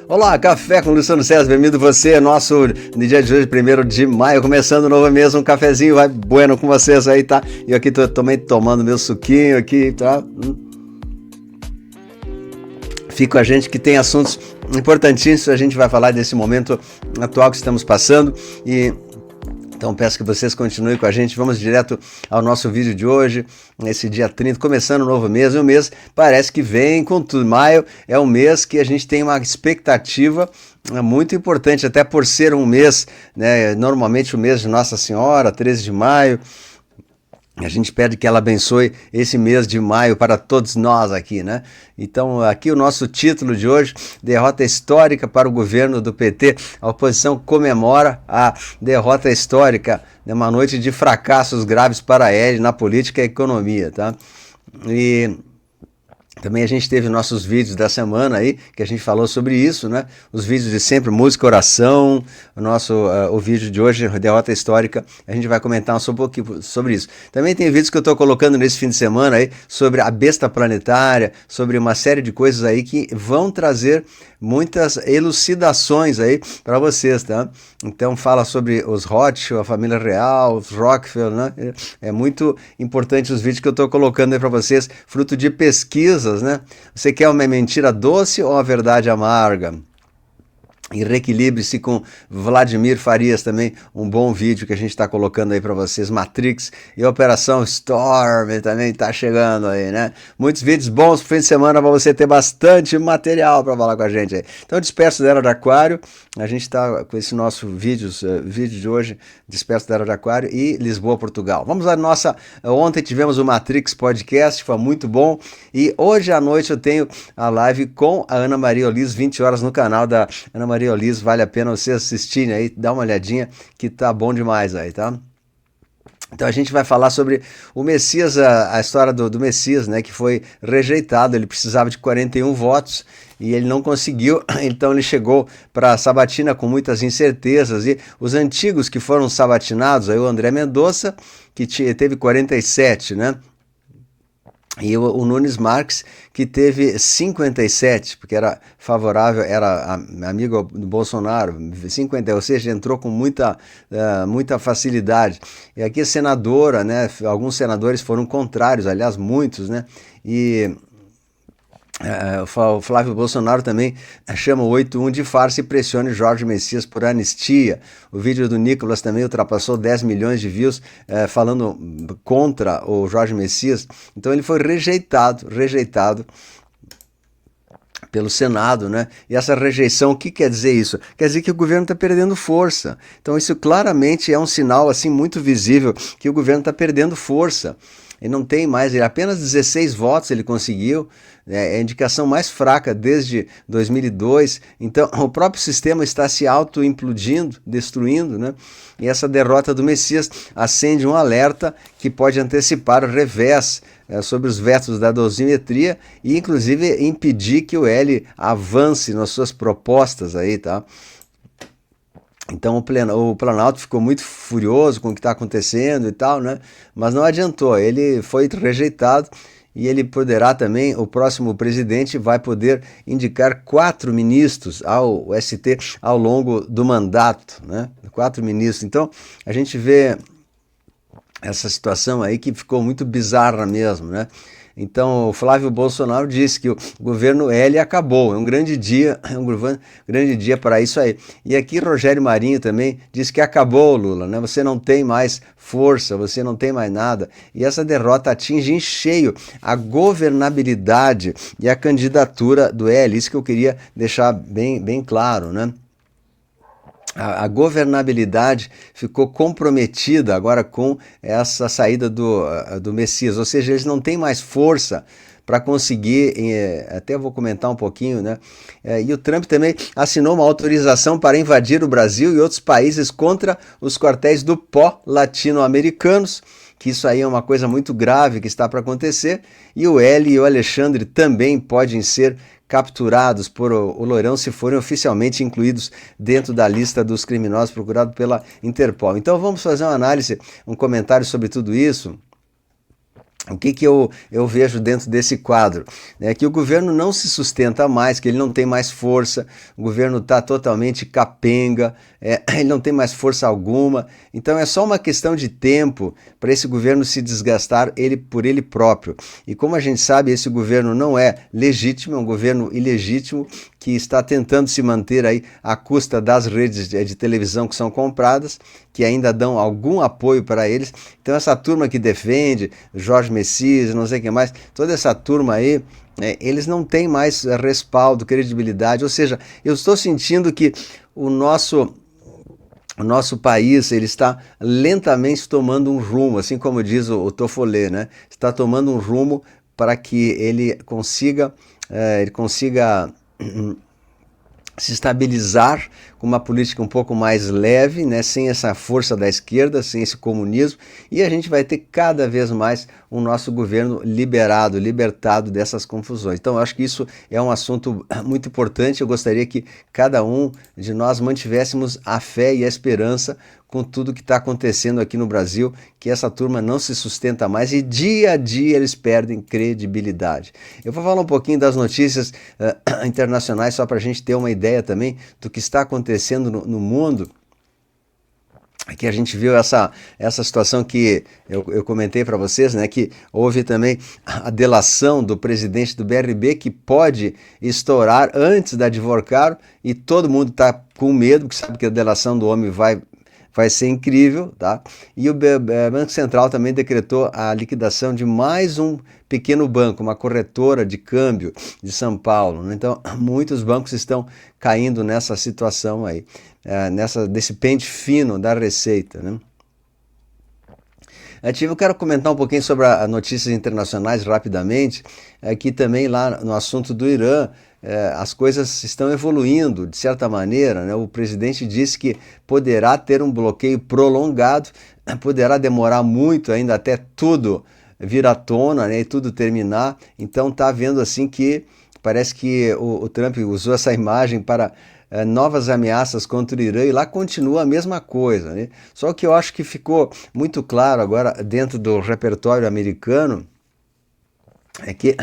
Olá, Café com Luciano César, bem-vindo você, nosso no dia de hoje, 1º de maio, começando novo mês, um cafezinho, vai bueno com vocês aí, tá? E eu aqui tô também tomando meu suquinho aqui, tá? Fica com a gente que tem assuntos importantíssimos, a gente vai falar desse momento atual que estamos passando e... Então peço que vocês continuem com a gente, vamos direto ao nosso vídeo de hoje, nesse dia 30, começando um novo mês, e o mês parece que vem com tudo. Maio é um mês que a gente tem uma expectativa muito importante, até por ser um mês, né, normalmente o mês de Nossa Senhora, 13 de maio, a gente pede que ela abençoe esse mês de maio para todos nós aqui, né? Então, aqui o nosso título de hoje, derrota histórica para o governo do PT. A oposição comemora a derrota histórica, né? Uma noite de fracassos graves para ele na política e economia, tá? E... também a gente teve nossos vídeos da semana aí, que a gente falou sobre isso, né? Os vídeos de sempre, música, oração, o vídeo de hoje, derrota histórica, a gente vai comentar um pouquinho sobre isso. Também tem vídeos que eu estou colocando nesse fim de semana aí, sobre a besta planetária, sobre uma série de coisas aí que vão trazer muitas elucidações aí para vocês, tá? Então fala sobre os Rothschild, a família real, os Rockefeller, né? É muito importante os vídeos que eu estou colocando aí para vocês, fruto de pesquisas, né? Você quer uma mentira doce ou uma verdade amarga? E reequilibre-se com Vladimir Farias também, um bom vídeo que a gente está colocando aí para vocês, Matrix e Operação Storm também está chegando aí, né? Muitos vídeos bons pro fim de semana para você ter bastante material para falar com a gente aí. Então, Disperso da Era de Aquário, a gente está com esse nosso vídeo de hoje, Disperso da Era de Aquário e Lisboa, Portugal. Vamos à nossa... Ontem tivemos o Matrix Podcast, foi muito bom, e hoje à noite eu tenho a live com a Ana Maria Olis, 20 horas no canal da Ana Maria Olis, vale a pena vocês assistirem aí, dá uma olhadinha que tá bom demais aí, tá? Então a gente vai falar sobre o Messias, a história do Messias, né, que foi rejeitado, ele precisava de 41 votos e ele não conseguiu, então ele chegou para a sabatina com muitas incertezas e os antigos que foram sabatinados, aí o André Mendonça, que teve 47, né? E o Nunes Marques, que teve 57, porque era favorável, era amigo do Bolsonaro, 50, ou seja, entrou com muita facilidade. E aqui a senadora, né, alguns senadores foram contrários, aliás, muitos, né, e... o Flávio Bolsonaro também chama o 8-1 de farsa e pressione Jorge Messias por anistia. O vídeo do Nicolas também ultrapassou 10 milhões de views falando contra o Jorge Messias. Então ele foi rejeitado pelo Senado, né? E essa rejeição, o que quer dizer isso? Quer dizer que o governo está perdendo força. Então isso claramente é um sinal assim muito visível que o governo está perdendo força. Ele não tem mais, ele apenas 16 votos ele conseguiu, é a indicação mais fraca desde 2002, então o próprio sistema está se auto-implodindo, destruindo, né? E essa derrota do Messias acende um alerta que pode antecipar o revés sobre os vetos da dosimetria e inclusive impedir que o L avance nas suas propostas aí, tá? Então o Planalto ficou muito furioso com o que está acontecendo e tal, né? Mas não adiantou, ele foi rejeitado e ele poderá também, o próximo presidente vai poder indicar 4 ministros ao ST ao longo do mandato, né? 4 ministros. Então a gente vê essa situação aí que ficou muito bizarra mesmo, né? Então o Flávio Bolsonaro disse que o governo L acabou, é um grande dia para isso aí. E aqui Rogério Marinho também disse que acabou, Lula, né? Você não tem mais força, você não tem mais nada. E essa derrota atinge em cheio a governabilidade e a candidatura do L, isso que eu queria deixar bem claro, né? A governabilidade ficou comprometida agora com essa saída do Messias, ou seja, eles não têm mais força para conseguir, até vou comentar um pouquinho, né? E o Trump também assinou uma autorização para invadir o Brasil e outros países contra os quartéis do pó latino-americanos, que isso aí é uma coisa muito grave que está para acontecer, e o L e o Alexandre também podem ser capturados por o Loirão se forem oficialmente incluídos dentro da lista dos criminosos procurados pela Interpol. Então vamos fazer uma análise, um comentário sobre tudo isso. O que eu vejo dentro desse quadro? É que o governo não se sustenta mais, que ele não tem mais força, o governo está totalmente capenga, ele não tem mais força alguma, então é só uma questão de tempo para esse governo se desgastar por ele próprio. E como a gente sabe, esse governo não é legítimo, é um governo ilegítimo que está tentando se manter aí à custa das redes de televisão que são compradas, que ainda dão algum apoio para eles. Então essa turma que defende Jorge Messias, não sei o que mais, toda essa turma aí, eles não têm mais respaldo, credibilidade, ou seja, eu estou sentindo que o nosso país ele está lentamente tomando um rumo, assim como diz o Toffoli, né? Está tomando um rumo para que ele consiga se estabilizar com uma política um pouco mais leve, né, sem essa força da esquerda, sem esse comunismo, e a gente vai ter cada vez mais o nosso governo libertado dessas confusões. Então eu acho que isso é um assunto muito importante, eu gostaria que cada um de nós mantivéssemos a fé e a esperança com tudo que está acontecendo aqui no Brasil, que essa turma não se sustenta mais e dia a dia eles perdem credibilidade. Eu vou falar um pouquinho das notícias internacionais só para a gente ter uma ideia também do que está acontecendo no mundo. Aqui a gente viu essa situação que eu comentei para vocês, né, que houve também a delação do presidente do BRB que pode estourar antes da Advocaro e todo mundo está com medo, porque sabe que a delação do homem vai ser incrível, tá? E o Banco Central também decretou a liquidação de mais um pequeno banco, uma corretora de câmbio de São Paulo, né? Então, muitos bancos estão caindo nessa situação aí, desse pente fino da Receita, né? Eu quero comentar um pouquinho sobre as notícias internacionais rapidamente, aqui também lá no assunto do Irã, as coisas estão evoluindo de certa maneira, né? O presidente disse que poderá ter um bloqueio prolongado, poderá demorar muito ainda até tudo vir à tona, né, e tudo terminar, então está vendo assim que parece que o Trump usou essa imagem para novas ameaças contra o Irã e lá continua a mesma coisa, né? Só que eu acho que ficou muito claro agora dentro do repertório americano é que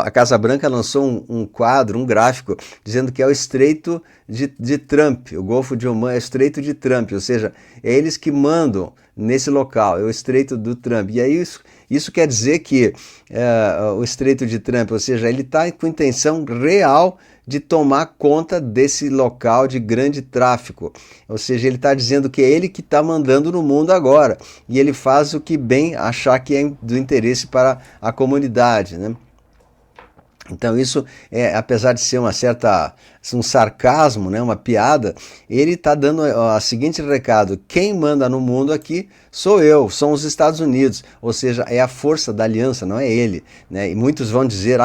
a Casa Branca lançou um quadro, um gráfico, dizendo que é o Estreito de Trump, o Golfo de Oman é o Estreito de Trump, ou seja, é eles que mandam nesse local, é o Estreito do Trump. E aí isso quer dizer que o Estreito de Trump, ou seja, ele está com intenção real de tomar conta desse local de grande tráfico. Ou seja, ele está dizendo que é ele que está mandando no mundo agora. E ele faz o que bem achar que é do interesse para a comunidade, né? Então isso, apesar de ser um sarcasmo, né, uma piada, ele está dando o seguinte recado: quem manda no mundo aqui sou eu, são os Estados Unidos, ou seja, é a força da aliança, não é ele, né? E muitos vão dizer,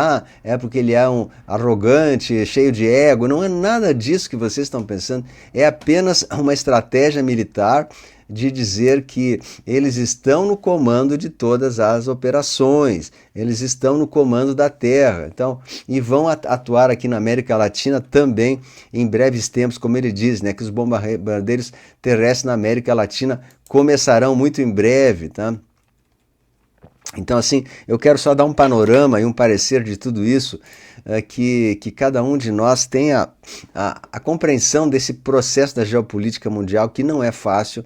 é porque ele é um arrogante, cheio de ego, não é nada disso que vocês estão pensando, é apenas uma estratégia militar de dizer que eles estão no comando de todas as operações, eles estão no comando da terra, então, e vão atuar aqui na América Latina também em breves tempos, como ele diz, né, que os bombardeiros terrestres na América Latina começarão muito em breve, tá? Então, assim, eu quero só dar um panorama e um parecer de tudo isso, que cada um de nós tenha a compreensão desse processo da geopolítica mundial, que não é fácil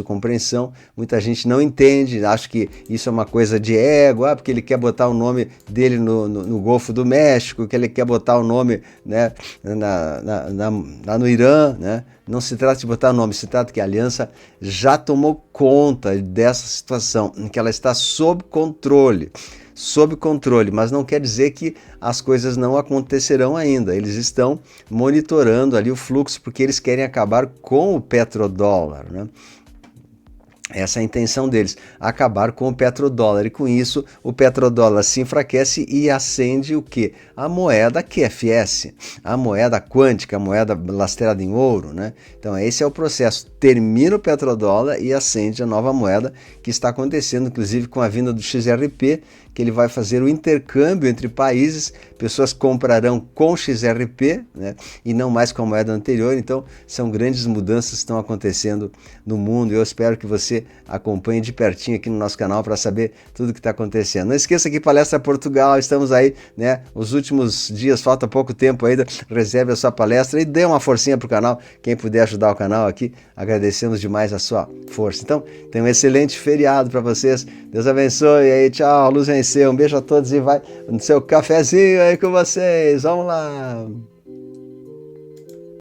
compreensão, muita gente não entende, acha que isso é uma coisa de ego, porque ele quer botar o nome dele no Golfo do México, que ele quer botar o nome, né, lá no Irã, né? Não se trata de botar nome, se trata que a aliança já tomou conta dessa situação, em que ela está sob controle, mas não quer dizer que as coisas não acontecerão ainda. Eles estão monitorando ali o fluxo, porque eles querem acabar com o petrodólar, né? Essa é a intenção deles, acabar com o petrodólar, e com isso o petrodólar se enfraquece e acende o quê? A moeda QFS, a moeda quântica, a moeda lastreada em ouro, né? Então esse é o processo, termina o petrodólar e acende a nova moeda, que está acontecendo inclusive com a vinda do XRP, que ele vai fazer o intercâmbio entre países, pessoas comprarão com XRP, né, e não mais com a moeda anterior. Então são grandes mudanças que estão acontecendo no mundo. Eu espero que você acompanhe de pertinho aqui no nosso canal para saber tudo o que está acontecendo. Não esqueça que Palestra Portugal, estamos aí, né, os últimos dias, falta pouco tempo ainda, reserve a sua palestra e dê uma forcinha para o canal. Quem puder ajudar o canal aqui, agradecemos demais a sua força. Então, tenha um excelente feriado para vocês. Deus abençoe e aí, tchau, a luz venceu. Um beijo a todos e vai no seu cafezinho aí com vocês. Vamos lá!